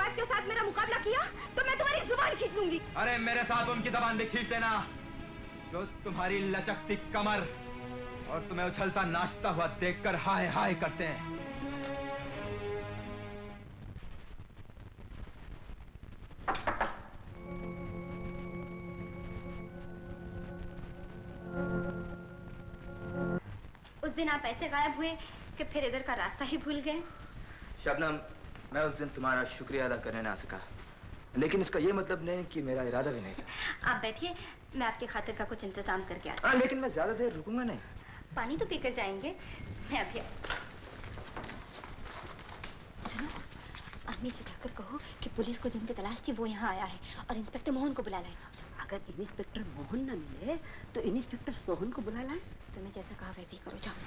साहब के साथ मेरा मुकाबला किया तो मैं तुम्हारी जुबान खींच लूंगी। अरे मेरे साथ उनकी जुबान भी खींच देना जो तुम्हारी लचकती कमर और तुम्हें उछलता नाचता हुआ देखकर हाय हाय करते हैं। उस दिन आप ऐसे गायब हुए कि फिर इधर का रास्ता ही भूल गए। शबनम, मैं उस दिन तुम्हारा शुक्रिया अदा करने ना सका, लेकिन इसका ये मतलब नहीं कि मेरा इरादा भी नहीं था। आप बैठिए, मैं आपकी खातिर का कुछ इंतजाम करके आता हूं। लेकिन मैं ज्यादा देर रुकूंगा नहीं। पानी तो पीकर जाएंगे। मैं अभी सुनो, अम्मी से जाकर कहो कि पुलिस को जिनकी तलाश थी वो यहाँ आया है और इंस्पेक्टर मोहन को बुला लाए। अगर इंस्पेक्टर मोहन न मिले तो इंस्पेक्टर सोहन को बुला लाए। तुम्हें जैसा कहा वैसे ही करो, जाओ।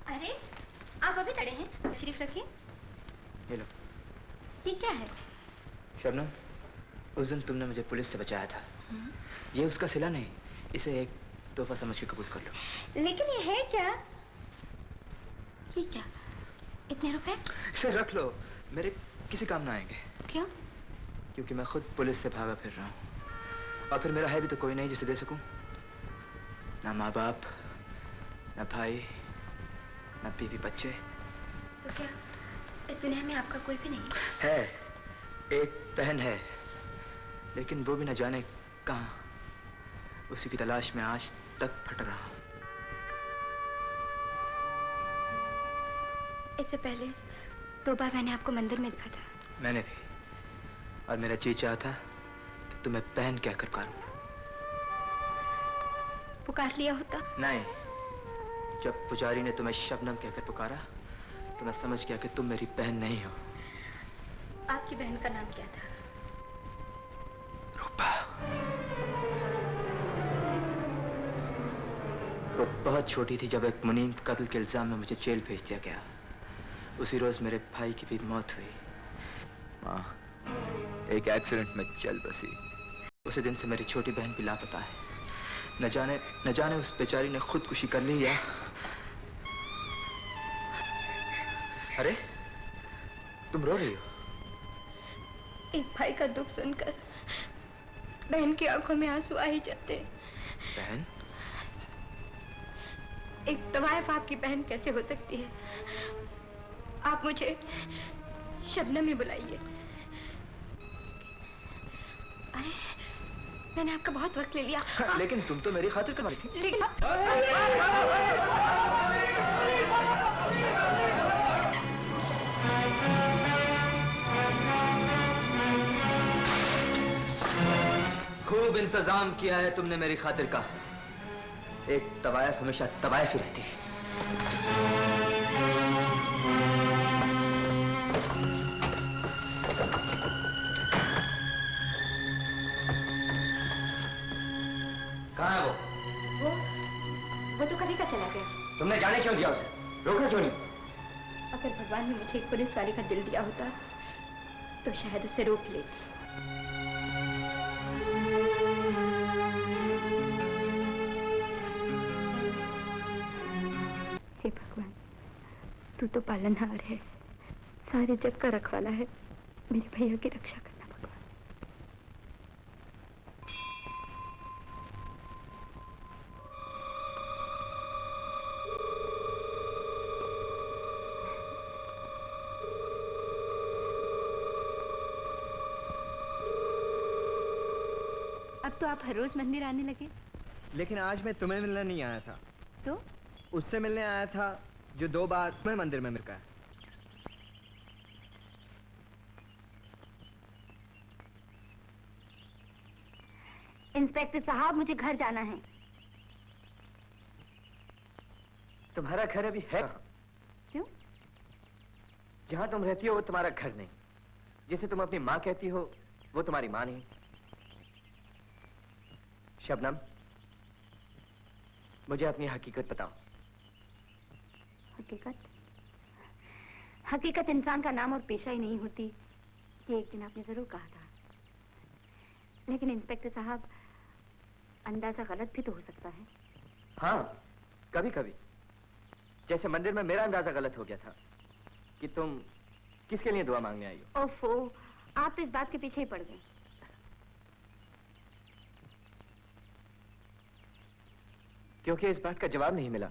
अरे आप अभी तड़े हैं, तशरीफ रखिए। ये लो। ये क्या है? शबनम, उस दिन तुमने मुझे पुलिस से बचाया था। ये उसका सिला नहीं, इसे एक तोहफा समझ के कबूल कर लो। लेकिन ये है क्या? ये क्या? इतने रुपए? इसे रख लो, मेरे किसी काम ना आएंगे। क्यों? क्योंकि मैं खुद पुलिस से भागा फिर रहा हूँ और फिर मेरा है भी तो कोई नहीं जिसे दे सकूं। ना माँ बाप, ना भाई, ना बीवी बच्चे। तो क्या इस दुनिया में आपका कोई भी नहीं है? एक बहन है, लेकिन वो भी न जाने कहाँ। उसी की तलाश में आज तक भटक रहा हूँ। इससे पहले 2 बार मैंने आपको मंदिर में देखा था। मैंने भी, और मेरा जी चाहा था कि तुम्हें बहन कहकर पुकारूं। पुकार लिया होता? नहीं, जब पुजारी ने तुम्हें शबनम कहकर पुकारा तो मैं समझ गया कि तुम मेरी बहन नहीं हो। आपकी बहन का नाम क्या था? रूपा। वो बहुत छोटी थी जब एक मुनीम कत्ल के इल्जाम में मुझे जेल भेज दिया गया। उसी रोज मेरे भाई की भी मौत हुई। माँ एक एक्सीडेंट में चल बसी। उसी दिन से मेरी छोटी बहन भी लापता है। न जाने उस बेचारी ने खुदकुशी कर ली या... अरे तुम रो रही हो? एक भाई का दुख सुनकर बहन की आंखों में आंसू आ ही जाते। बहन? एक तवायफ आपकी बहन कैसे हो सकती है? आप मुझे शबनम में बुलाइए। अरे मैंने आपका बहुत वक्त ले लिया। लेकिन तुम तो मेरी खातिर कमाई थी। लेकिन खूब इंतजाम किया है तुमने मेरी खातिर का। एक तवायफ हमेशा तवायफ ही रहती है। कहाँ है वो तो कभी का चला गया। तुमने जाने क्यों दिया उसे? रोका क्यों नहीं? अगर भगवान ने मुझे एक पुलिस वाले का दिल दिया होता तो शायद उसे रोक लेती। हे भगवान, तू तो पालनहार है, सारे जग का रखवाला है। मेरे भैया की रक्षा करना भगवान। अब तो आप हर रोज मंदिर आने लगे। लेकिन आज मैं तुम्हें मिलने नहीं आया था। तो? उससे मिलने आया था जो 2 बार मैं मंदिर में मिल गया। इंस्पेक्टर साहब, मुझे घर जाना है। तुम्हारा घर अभी है? क्यों? जहां तुम रहती हो वो तुम्हारा घर नहीं। जिसे तुम अपनी माँ कहती हो वो तुम्हारी माँ नहीं। शबनम, मुझे अपनी हकीकत बताओ। हकीकत? हकीकत इंसान का नाम और पेशा ही नहीं होती, ये एक दिन आपने जरूर कहा था। लेकिन इंस्पेक्टर साहब, अंदाजा गलत भी तो हो सकता है। हाँ, कभी कभी। जैसे मंदिर में मेरा अंदाजा गलत हो गया था कि तुम किसके लिए दुआ मांगने आई हो? ओफो, आप तो इस बात के पीछे ही पड़ गए। क्योंकि इस बात का जवाब नहीं मिला।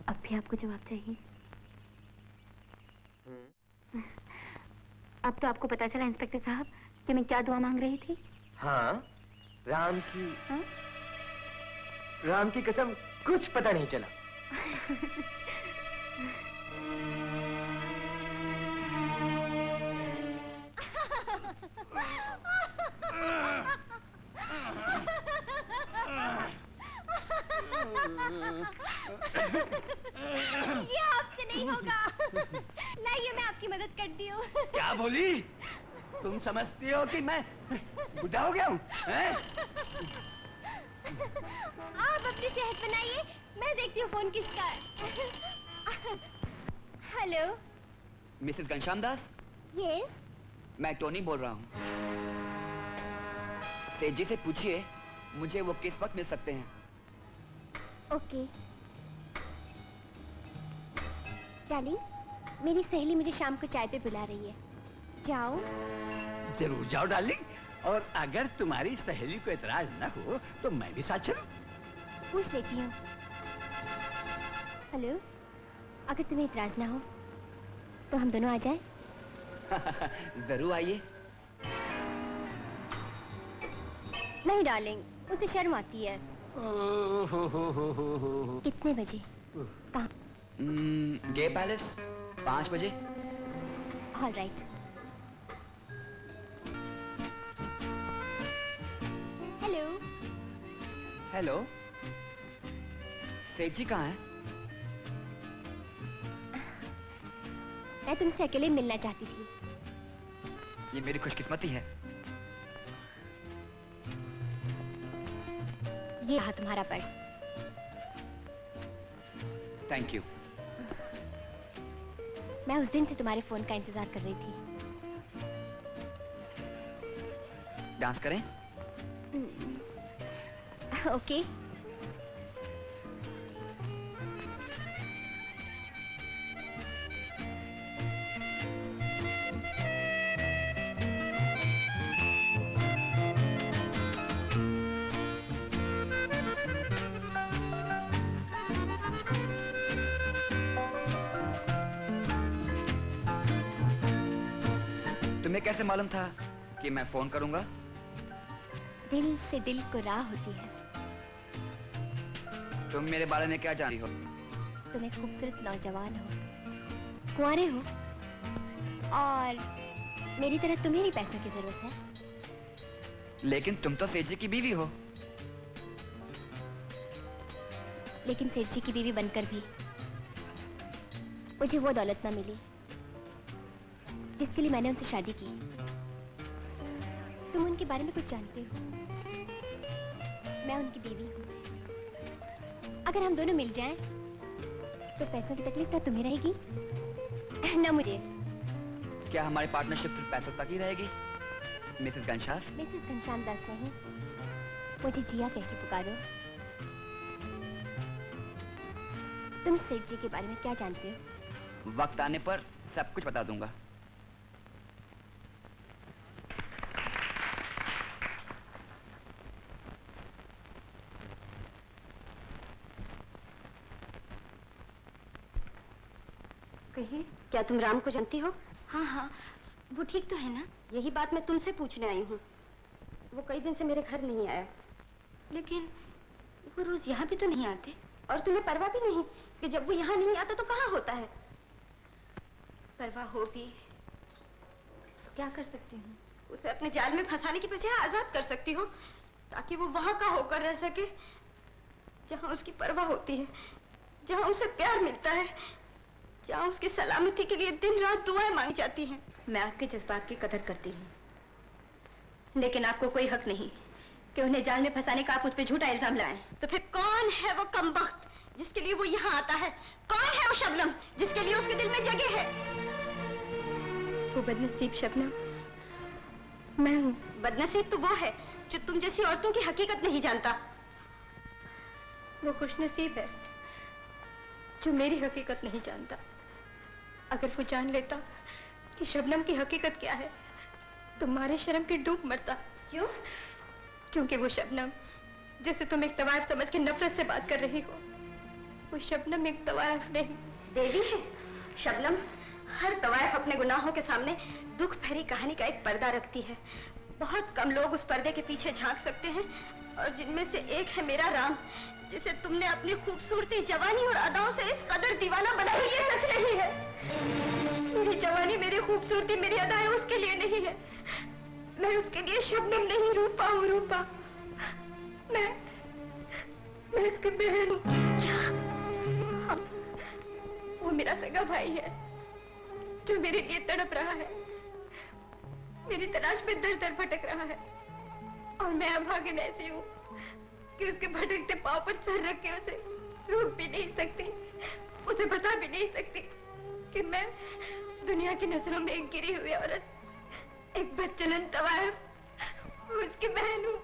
अब भी आपको जवाब चाहिए? अब तो आपको पता चला इंस्पेक्टर साहब कि मैं क्या दुआ मांग रही थी? हाँ, राम की। हाँ? राम की कसम कुछ पता नहीं चला। ये आपसे नहीं होगा। लाइए मैं आपकी मदद करती हूँ। क्या बोली? तुम समझती हो कि मैं बुढ़ा हो गया हूँ? आप अपनी सेहत बनाइए, मैं देखती हूँ फोन किसका है। Hello. Mrs Ghanshyam Das, yes. मैं टोनी बोल रहा हूँ। सेठ जी से पूछिए मुझे वो किस वक्त मिल सकते हैं। ओके। डार्लिंग, मेरी सहेली मुझे शाम को चाय पे बुला रही है। जाओ। जरूर जाओ डार्लिंग, और अगर तुम्हारी सहेली को एतराज न हो तो मैं भी साथ चलूं। पूछ लेती हूँ। हेलो, अगर तुम्हें इतराज ना हो तो हम दोनों आ जाएं? जरूर आइए। नहीं डार्लिंग, उसे शर्म आती है। कितने बजे? कहाँ? गे पैलेस 5 बजे। All right. हेलो। हेलो, सेठ जी कहाँ हैं? मैं तुमसे अकेले मिलना चाहती थी। ये मेरी खुशकिस्मती है। ये रहा तुम्हारा पर्स। Thank you. मैं उस दिन से तुम्हारे फोन का इंतजार कर रही थी। डांस करें? ओके। तुम्हें कैसे मालूम था कि मैं फोन करूंगा? दिल से दिल को राह होती है। तुम मेरे बारे में क्या जानती हो? तुम एक खूबसूरत नौजवान हो, कुंवारे हो, और मेरी तरह तुम्हें ही पैसों की जरूरत है। लेकिन तुम तो सेठ जी की बीवी हो। लेकिन सेठ जी की बीवी बनकर भी मुझे वो दौलत न मिली जिसके लिए मैंने उनसे शादी की। तुम उनके बारे में कुछ जानते हो? मैं उनकी बीवी हूँ। अगर हम दोनों मिल जाएं, तो पैसों की तकलीफ ना तुम्हें रहेगी ना मुझे। क्या हमारी पार्टनरशिप सिर्फ पैसों तक ही रहेगी, मिसेस घनश्याम? मिसेस घनश्याम दास नहीं, मुझे जिया कह के पुकारो। तुम सेठ जी के बारे में क्या जानते हो? वक्त आने पर सब कुछ बता दूंगा। कहिए। क्या तुम राम को जानती हो? हाँ हाँ, वो ठीक तो है ना? यही बात मैं तुमसे पूछने आई हूँ। वो कई दिन से मेरे घर नहीं आया। लेकिन वो रोज यहाँ भी तो नहीं आते। और तुम्हें परवाह भी नहीं कि जब वो यहाँ नहीं आता तो कहाँ होता है? परवाह हो भी क्या कर सकती हूँ? उसे अपने जाल में फंसाने की बजाय आजाद कर सकती हो, ताकि वो वहां का होकर रह सके जहाँ उसकी परवाह होती है, जहाँ उसे प्यार मिलता है, जहाँ उसकी सलामती के लिए दिन रात दुआएं मांगी जाती हैं। मैं आपके जज्बात की कदर करती हूँ, लेकिन आपको कोई हक नहीं कि उन्हें जाल में फंसाने का आप उस पर झूठा इल्जाम लाएं। तो फिर कौन है वो कमबख्त जिसके लिए वो यहाँ आता है? कौन है वो शबनम जिसके लिए उसके दिल में जगह है? वो बदनसीब शबनम मैं हूँ। बदनसीब तो वो है जो तुम जैसी औरतों की हकीकत नहीं जानता। वो खुशनसीब है जो मेरी हकीकत नहीं जानता। अगर वो जान लेता कि शबनम की हकीकत क्या है तो मारे शर्म की डूब मरता। क्यों? क्योंकि वो शबनम जिसे तुम एक तवायफ समझ के नफरत से बात कर रही हो, वो शबनम एक तवायफ नहीं देवी है। शबनम हर तवायफ अपने गुनाहों के सामने दुख भरी कहानी का एक पर्दा रखती है। बहुत कम लोग उस पर्दे के पीछे झांक सकते हैं और जिनमें से एक है मेरा राम, जिसे तुमने अपनी खूबसूरती, जवानी और अदाओं से इस कदर दीवाना बनाया। ये सच नहीं है। मेरी जवानी, मेरी खूबसूरती, मेरी अदाएं उसके लिए नहीं है। मैं उसके लिए शबनम नहीं, रूपा हूँ, रूपा। मैं उसकी बहन हूँ। हाँ, वो मेरा सगा भाई है जो मेरे लिए तड़प रहा है, मेरी तलाश में दर दर भटक रहा है। और मैं अभागिन ऐसी हूँ कि उसके भटकते पाँव पर सर रख के उसे रोक भी नहीं सकती, उसे बता भी नहीं सकती कि मैं दुनिया की नजरों में एक गिरी हुई औरत, एक बदचलन तवायफ, उसकी बहन हूँ।